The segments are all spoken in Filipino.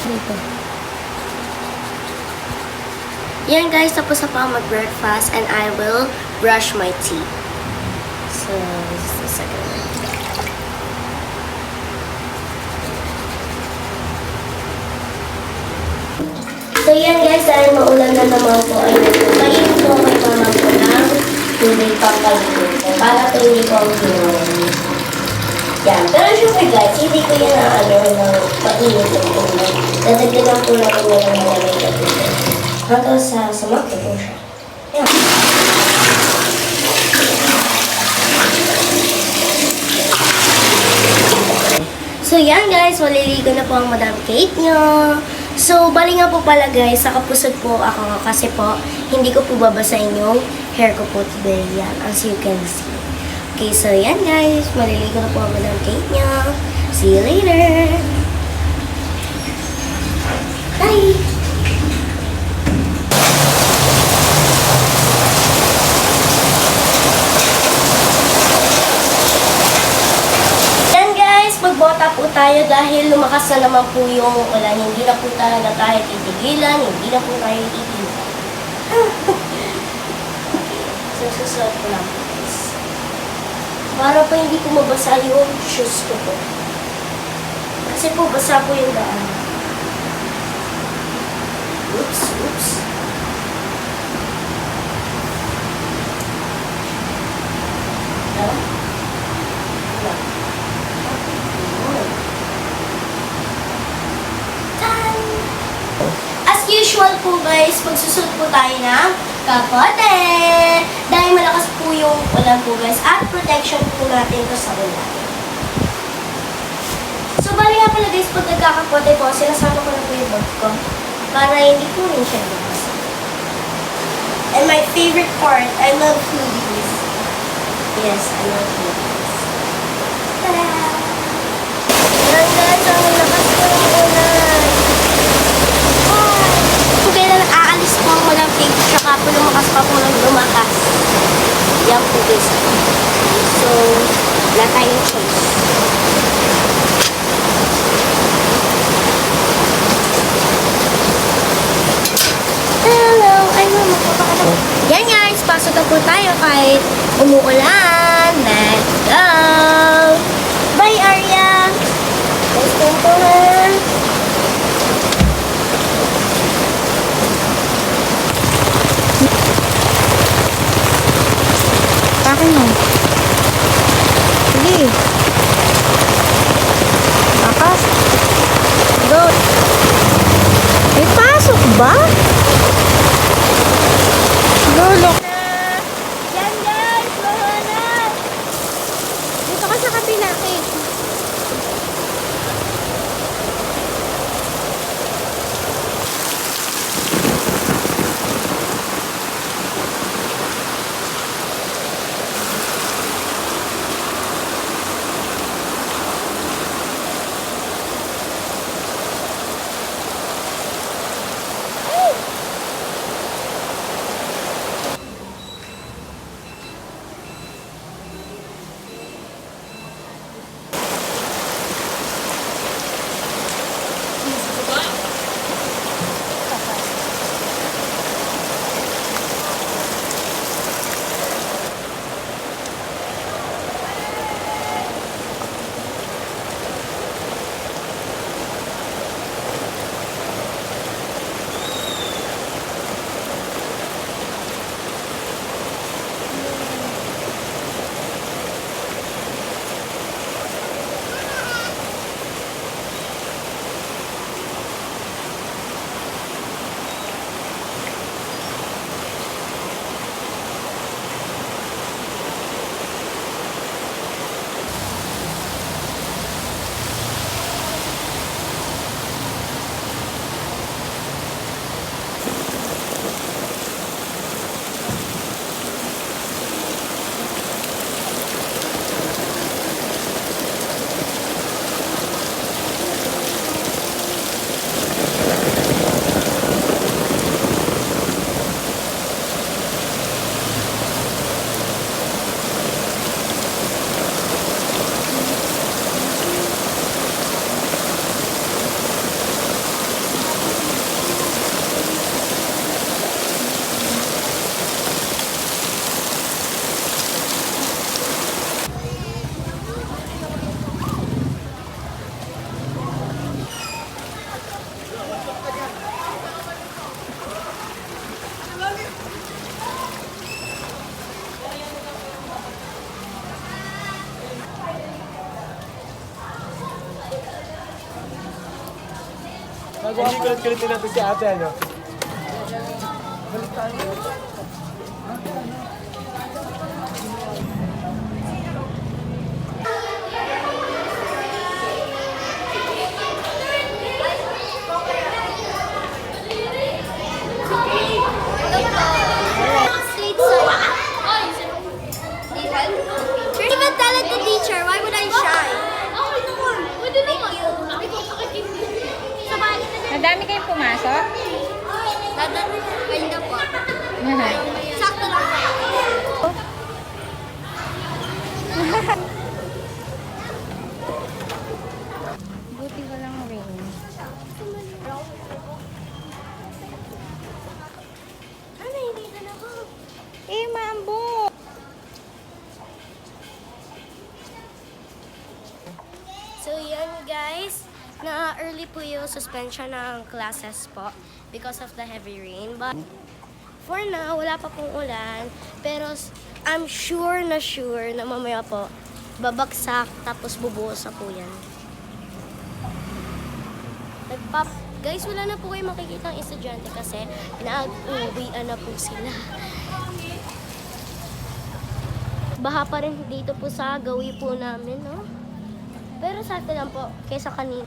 Dito. Yan guys, tapos na pa mag-breakfast and I will brush my teeth. So, this is the second one. So yan guys, dahil maulan na naman po ay nagpapayin po kay mama ko ng tubig pampalitin ko para po hindi ko ang ginawa. Yan. Pero syempre guys, hindi ko yan ng mainit ng tubig. Dadagdagan po lang ko ng malamig na tubig. Hanggang sa sumakto po siya. Yan. So yan guys, maliligo na po ang Madam Kate nyo. So, bali nga po pala guys, nakapusod po ako kasi po, hindi ko po babasahin yung hair ko po today. Yan, as you can see. Okay, so yan guys, maliligo na po ang Madam Kate nyo. See you later! Bye! Magbota po tayo dahil lumakas na naman po yung ulan. Hindi na po tayo titigilan, hindi na po tayo titigilan. So, susunod ko lang po guys. Para po hindi po mabasa yung shoes ko po. Kasi po basa po yung daan. Oops, oops. Usual po guys, magsusot po tayo ng kapote. Dahil malakas po yung ulan po guys at protection po natin to sa ulan. So bali nga pala guys, pag nagkakapote po, sinasama ko na po yung bag ko para hindi po rin siya lumasa. And my favorite part, I love hoodies. Yes, I love hoodies. Ta-da! Yan guys, ang lakas po ng ulan. Kailan aalis po ang Madam Kate, tsaka po lumakas pa po ng lumakas. Yan po guys. So, wala tayong choice. Hello! Ay, mama, papakata. Yan guys, pasok na po tayo kahit umuulan. Let's go! Bye, Arya! Let's go po na. Akin mo. Sige. Akas. Go. May pasok ba? Go, look. Yan guys, baha na! Hindi kulit-kulitin natin si ate, ano? Street side. Even tell it to teacher, why would I shy? Thank you. Madami kayong pumasok? Ganda po. Sakto lang po. Buti ko lang rin. Ano, hindi ka na po. Eh, maambo. So yan guys, na early po yung suspension ng classes po because of the heavy rain. But for now, wala pa pong ulan. Pero I'm sure na mamaya po babagsak tapos bubuhos na po yan. Guys, wala na po kayo makikita ang estudyante kasi nag-uwian na po sila. Baha pa rin dito po sa gawi po namin, no? Pero sa atin lang po, kaysa kanina.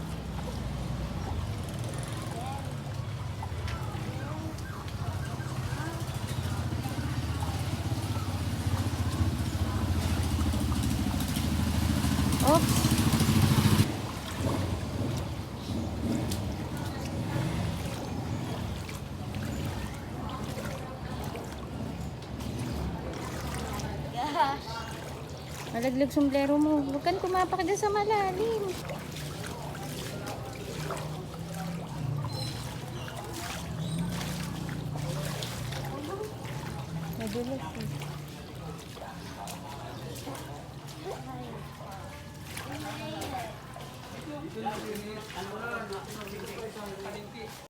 Oops. Malaglag sombrero mo. Huwag kang kumapak dyan sa malalim. Madulas eh.